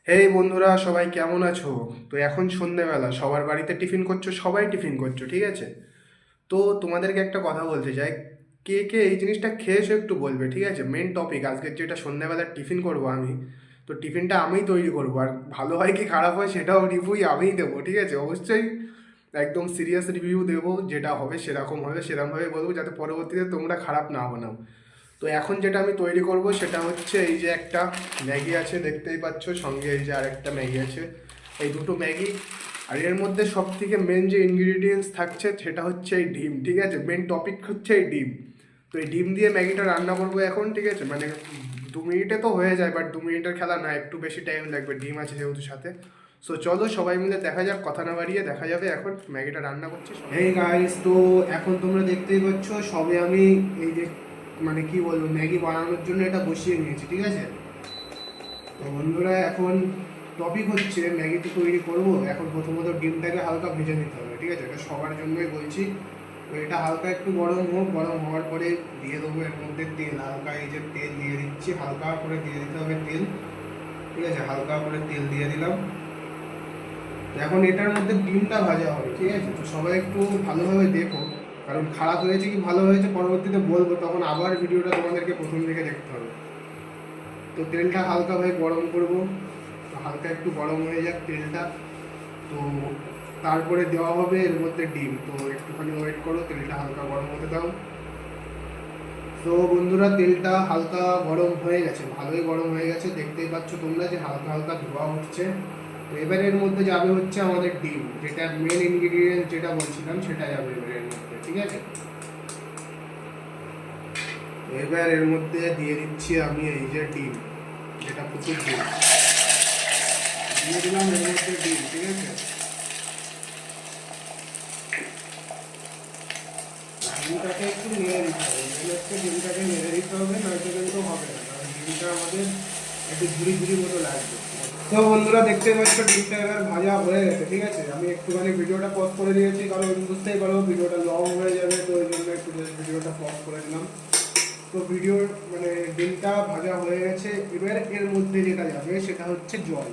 হেই বন্ধুরা, সবাই কেমন আছো? তো এখন সন্ধেবেলা সবার বাড়িতে টিফিন করছো, সবাই টিফিন করছো, ঠিক আছে? তো তোমাদেরকে একটা কথা বলতে চাই, কে কে এই জিনিসটা খেয়েছো একটু বলবে, ঠিক আছে? মেন টপিক আজকের যেটা সন্ধ্যাবেলা টিফিন করব আমি, তো টিফিনটা আমিই তৈরি করবো, আর ভালো হয় কি খারাপ হয় সেটাও রিভিউই আমিই দেবো, ঠিক আছে? অবশ্যই একদম সিরিয়াস রিভিউ দেবো, যেটা হবে সেরকম হবে, সেরকমভাবে বলবো যাতে পরবর্তীতে তোমরা খারাপ না বানাও। তো এখন যেটা আমি তৈরি করব সেটা হচ্ছে এই যে একটা ম্যাগি আছে, দেখতেই পাচ্ছ, সঙ্গে এই যে আরেকটা ম্যাগি আছে, এই দুটো ম্যাগি। আর এর মধ্যে সব থেকে মেন যে ইনগ্রিডিয়েন্টস থাকছে সেটা হচ্ছে এই ডিম, ঠিক আছে? মেন টপিক হচ্ছে এই ডিম। তো এই ডিম দিয়ে ম্যাগিটা রান্না করবো এখন, ঠিক আছে? মানে 2 মিনিটে তো হয়ে যায়, বাট 2 মিনিটের খেলা না, একটু বেশি টাইম লাগবে, ডিম আছে যেহেতু সাথে। সো চলো সবাই মিলে দেখা যাক, কথা না বাড়িয়ে দেখা যাবে এখন ম্যাগিটা রান্না করছি। এই গাইস, তো এখন তোমরা দেখতেই পাচ্ছ সবে আমি এই যে মানে কি বলবো ম্যাগি বানানোর জন্য এটা বসিয়ে নিয়েছি, ঠিক আছে? তো বন্ধুরা, এখন টপিক হচ্ছে ম্যাগি তো তৈরি করবো, এখন প্রথমত ডিমটাকে হালকা ভেজে নিতে হবে, ঠিক আছে? এটা সবার জন্যই বলছি। তো এটা হালকা একটু গরম হোক, গরম হওয়ার পরে দিয়ে দেবো এর মধ্যে তেল, হালকা এই যে তেল দিয়ে দিচ্ছি, হালকা করে দিয়ে দিতে হবে তেল, ঠিক আছে? হালকা করে তেল দিয়ে দিলাম। এখন এটার মধ্যে ডিমটা ভাজা হবে, ঠিক আছে? তো সবাই একটু ভালোভাবে দেখো, কারণ খারাপ হয়েছে কি ভালো হয়েছে পরবর্তীতে বলবো, তখন আবার ভিডিওটা তোমাদেরকে প্রথম থেকে দেখতে হবে। তো তেলটা হালকাভাবে গরম করব, তো হালকা একটু গরম হয়ে যাক তেলটা, তো তারপরে দেওয়া হবে এর মধ্যে ডিম। তো একটুখানি ওয়েট করো, তেলটা হালকা গরম হতে দাও। তো বন্ধুরা, তেলটা হালকা গরম হয়ে গেছে, ভালোই গরম হয়ে গেছে, দেখতেই পাচ্ছ তোমরা যে হালকা হালকা ধোঁয়া উঠছে। তো এবার এর মধ্যে যাবে হচ্ছে আমাদের ডিম, যেটা মেন ইনগ্রিডিয়েন্ট যেটা বলছিলাম সেটা যাবে এবার এর মধ্যে, ঠিক আছে? এবার এর মধ্যে দিয়ে দিচ্ছি আমি এই যে ডিম, যেটা প্রচুর ডিম দিয়ে দিলাম এর মধ্যে ডিম, ঠিক আছে? ডিমটাকে একটু নেড়ে দিতে হবে, এগুলো হচ্ছে ডিমটাকে নেড়ে দিতে হবে, নয়তো কিন্তু হবে না, কারণ ডিমটা আমাদের একটু ঝুড়ি ঝুড়ি মতো লাগবে। তো বন্ধুরা, দেখতে পাচ্ছ ডিমটা এবার ভাজা হয়ে গেছে, ঠিক আছে? আমি একটুখানি ভিডিওটা পজ করে দিয়েছি, কারণ বুঝতেই পারো ভিডিওটা লং হয়ে যাবে, তো ওই জন্য একটু ভিডিওটা পজ করে দিলাম। তো ভিডিওর মানে ডিমটা ভাজা হয়ে গেছে, এবার এর মধ্যে যেটা যাবে সেটা হচ্ছে জল।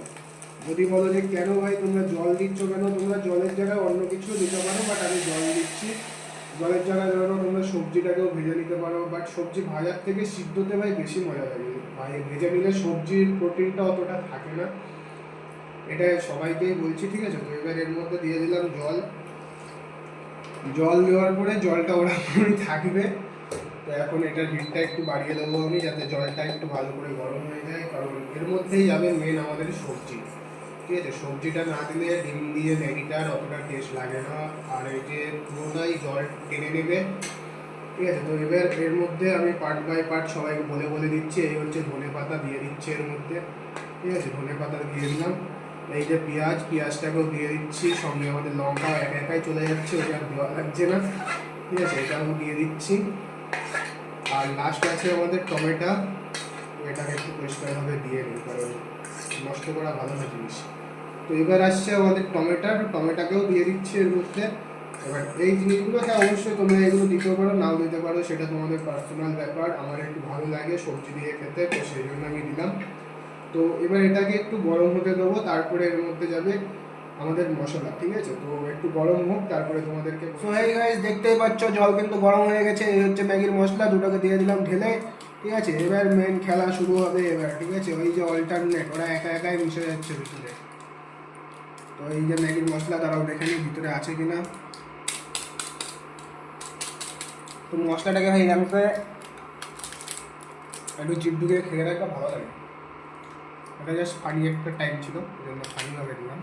যদি বলো যে কেন ভাই তোমরা জল দিচ্ছ কেন, তোমরা জলের জায়গায় অন্য কিছু দিতে পারো, বাট আমি জল দিচ্ছি। জলের জায়গায় ধরো তোমরা সবজিটাকেও ভেজে নিতে পারো, বাট সবজি ভাজার থেকে সিদ্ধতে ভাই বেশি মজা লাগে ভাই, ভেজে নিলে সবজির প্রোটিনটা অতটা থাকে না, এটা সবাইকেই বলছি, ঠিক আছে? তো এবার এর মধ্যে দিয়ে দিলাম জল। জল দেওয়ার পরে জলটা ওরকমই থাকবে। তো এখন এটার হিটটা একটু বাড়িয়ে দেবো আমি, যাতে জলটা একটু ভালো করে গরম হয়ে যায়, কারণ এর মধ্যেই যাবে মেন আমাদের সবজি, ঠিক আছে? সবজিটা না দিলে ডিম দিয়ে ম্যাগিটার অতটা টেস্ট লাগে না, আর এই যে পুরোটাই জল টেনে নেবে, ঠিক আছে? তো এবার এর মধ্যে আমি পার্ট বাই পার্ট সবাইকে বলে বলে দিচ্ছি। এই হচ্ছে ধনে পাতা দিয়ে দিচ্ছি এর মধ্যে, ঠিক আছে? ধনে পাতা দিয়ে দিলাম। এই যে পেঁয়াজটাকেও দিয়ে দিচ্ছি, সঙ্গে আমাদের লঙ্কা একা একাই চলে যাচ্ছে, ওটা আর দেওয়া লাগছে না, ঠিক আছে? এটাও দিয়ে দিচ্ছি। আর লাস্ট আছে আমাদের টমেটো, এটাকে একটু পরিষ্কারভাবে দিয়ে নিই, কারণ নষ্ট করা ভালো না জিনিস। তো এবার আসছে আমাদের টমেটোকেও দিয়ে দিচ্ছি এর মধ্যে। এবার এই জিনিসগুলো, হ্যাঁ অবশ্যই তোমরা এগুলো দিতেও পারো, নাও দিতে পারো, সেটা তোমাদের পার্সোনাল ব্যাপার। আমার একটু ভালো লাগে সবজি দিয়ে খেতে, তো সেই জন্য আমি দিলাম। তো এবার এটাকে একটু গরম হতে দেবো, তারপরে এর মধ্যে যাবে আমাদের মশলা, ঠিক আছে? তো একটু গরম হোক, তারপরে তোমাদেরকে। সো হেই গাইস, দেখতেই পাচ্ছ জল কিন্তু গরম হয়ে গেছে, এই হচ্ছে ম্যাগির মশলা, দুটোকে দিয়ে দিলাম ঢেলে, ঠিক আছে? এবার মেন খেলা শুরু হবে এবার, ঠিক আছে? ওই যে অল্টারনেট, ওরা একা একাই মিশে যাচ্ছে ভিতরে। তো এই যে ম্যাগির মশলা, তারাও দেখে নিই ভিতরে আছে কিনা। তো মশলাটাকে ভাই এরকম একটু জিপ ঢুকে খেয়ে রাখা ভালো লাগে। এটা জাস্ট ফানি একটা টাইম ছিল, ওই জন্য ফানিভাবে দিলাম।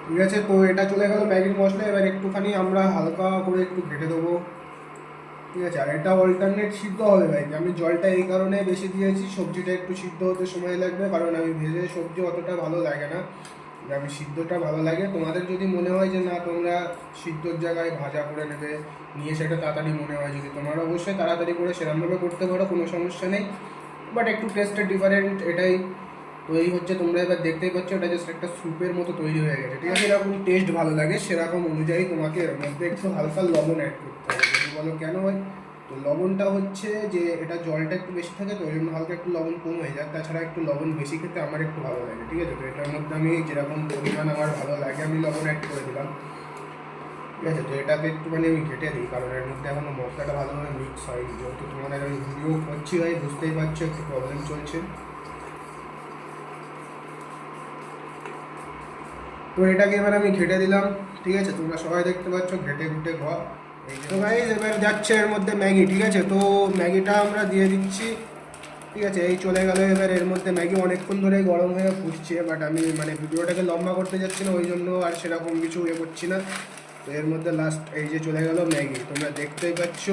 ঠিক আছে, তো এটা চলে গেল ম্যাগির মশলা। এবার একটুখানি আমরা হালকা করে একটু ঘেটে দেবো, ঠিক আছে? আর এটা অল্টারনেট সিদ্ধ হবে ভাই, আমি জলটা এই কারণে বেশি দিয়েছি, সবজিটা একটু সিদ্ধ হতে সময় লাগবে, কারণ আমি ভেজে সবজি অতটা ভালো লাগে না, আমি সিদ্ধটা ভালো লাগে। তোমাদের যদি মনে হয় যে না তোমরা সিদ্ধর জায়গায় ভাজা করে নেবে, নিয়ে সেটা তাড়াতাড়ি মনে হয়, যদি তোমরা অবশ্যই তাড়াতাড়ি করে সেরকমভাবে করতে পারো, কোনো সমস্যা নেই, বাট একটু টেস্টটা ডিফারেন্ট এটাই। তো এই হচ্ছে, তোমরা এবার দেখতেই পাচ্ছ এটা জাস্ট একটা স্যুপের মতো তৈরি হয়ে গেছে, ঠিক আছে? এরকম টেস্ট ভালো লাগে সেরকম অনুযায়ী তোমাকে এর মধ্যে একটু হালকা লবণ অ্যাড করতে হবে। যদি বলো কেন হয়, তো তো লবণটা হচ্ছে যে এটা জলটা একটু বেশি থাকে তো ওই জন্য হালকা একটু লবণ কম হয়ে যায়, তাছাড়া একটু লবণ বেশি খেতে আমার একটু ভালো লাগে, ঠিক আছে। তো এটার মধ্যে আমি যেরকম পরিমাণ আমার ভালো লাগে আমি লবণ অ্যাড করে দিলাম, ঠিক আছে। তো এটাকে একটুখানি আমি ঘেটে দিই, কারণ এর মধ্যে এখনো মশলাটা ভালোভাবে মিক্স হয়নি, যেহেতু তোমাদের আমি ভিডিও করছি ভাই বুঝতেই পারছো একটু প্রবলেম চলছে। তো এটাকে এবার আমি ঘেটে দিলাম, ঠিক আছে। তোমরা সবাই দেখতে পাচ্ছ ঘেটে ঘুটে ঘর। তো গাইস এবার যাচ্ছে এর মধ্যে ম্যাগি, ঠিক আছে। তো ম্যাগিটা আমরা দিয়ে দিচ্ছি, ঠিক আছে। এই চলে গেল এবার এর মধ্যে ম্যাগি, অনেকক্ষণ ধরে গরম হয়ে ফুটছে, বাট আমি মানে ভিডিওটাকে লম্বা করতে যাচ্ছি না ওই জন্য আর সেরকম কিছু করছি না। তো এর মধ্যে লাস্ট এই যে চলে গেল ম্যাগি, তোমরা দেখতেই পাচ্ছ।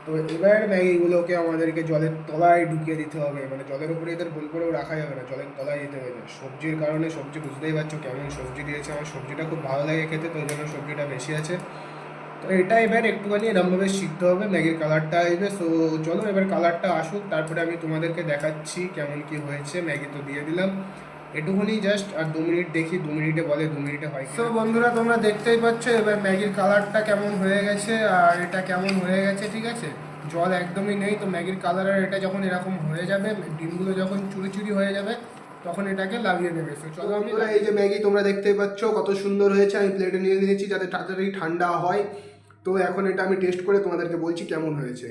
তো এবার ম্যাগিগুলোকে আমাদেরকে জলের তলায় ঢুকিয়ে দিতে হবে, মানে জলের উপরে এদের গোল করেও রাখা যাবে না, জলের তলায় দিতে হবে। সবজির কারণে সবজি বুঝতেই পারছো কেমন সবজি দিয়েছে, আমার সবজিটা খুব ভালো লাগে খেতে, তো ওই জন্য সবজিটা বেশি আছে। তো এটা এবার একটুখানি এরমভাবে সিদ্ধ হবে, ম্যাগির কালারটা আসবে। সো চলো এবার কালারটা আসুক, তারপরে আমি তোমাদেরকে দেখাচ্ছি কেমন কি হয়েছে। ম্যাগি তো দিয়ে দিলাম এটুকুনি জাস্ট, আর 2 মিনিট দেখি, 2 মিনিটে বলে 2 মিনিটে হয়। তো বন্ধুরা তোমরা দেখতেই পাচ্ছ এবার ম্যাগির কালারটা কেমন হয়ে গেছে, আর এটা কেমন হয়ে গেছে, ঠিক আছে। জল একদমই নেই, তো ম্যাগির কালার আর এটা যখন এরকম হয়ে যাবে, ডিমগুলো যখন চুরি চুরি হয়ে যাবে তখন এটাকে লাগিয়ে দেবে। তো চলো আমি, এই যে ম্যাগি তোমরা দেখতেই পাচ্ছ কত সুন্দর হয়েছে, আমি প্লেটে নিয়ে নিয়েছি যাতে তাড়াতাড়ি ঠান্ডা হয়। তো এখন এটা আমি টেস্ট করে তোমাদেরকে বলছি কেমন হয়েছে।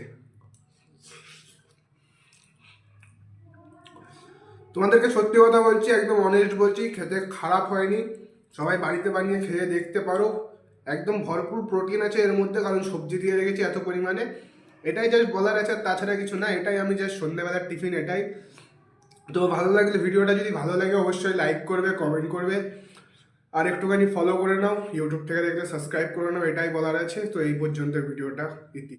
তোমাদেরকে সত্যি কথা বলছি, একদম অনেস্ট বলছি, খেতে খারাপ হয়নি। সবাই বাড়িতে বানিয়ে খেয়ে দেখতে পারো, একদম ভরপুর প্রোটিন আছে এর মধ্যে, কারণ সবজি দিয়ে রেখেছি এত পরিমাণে। এটাই জাস্ট বলার আছে, আর তাছাড়া কিছু না। এটাই আমি জাস্ট সন্ধ্যেবেলার টিফিন এটাই। তো ভালো লাগলে, ভিডিওটা যদি ভালো লাগে অবশ্যই লাইক করবে, কমেন্ট করবে, আর একটুখানি ফলো করে নাও। ইউটিউব থেকে দেখলে সাবস্ক্রাইব করে নাও, এটাই বলার আছে। তো এই পর্যন্ত ভিডিওটা ইতি।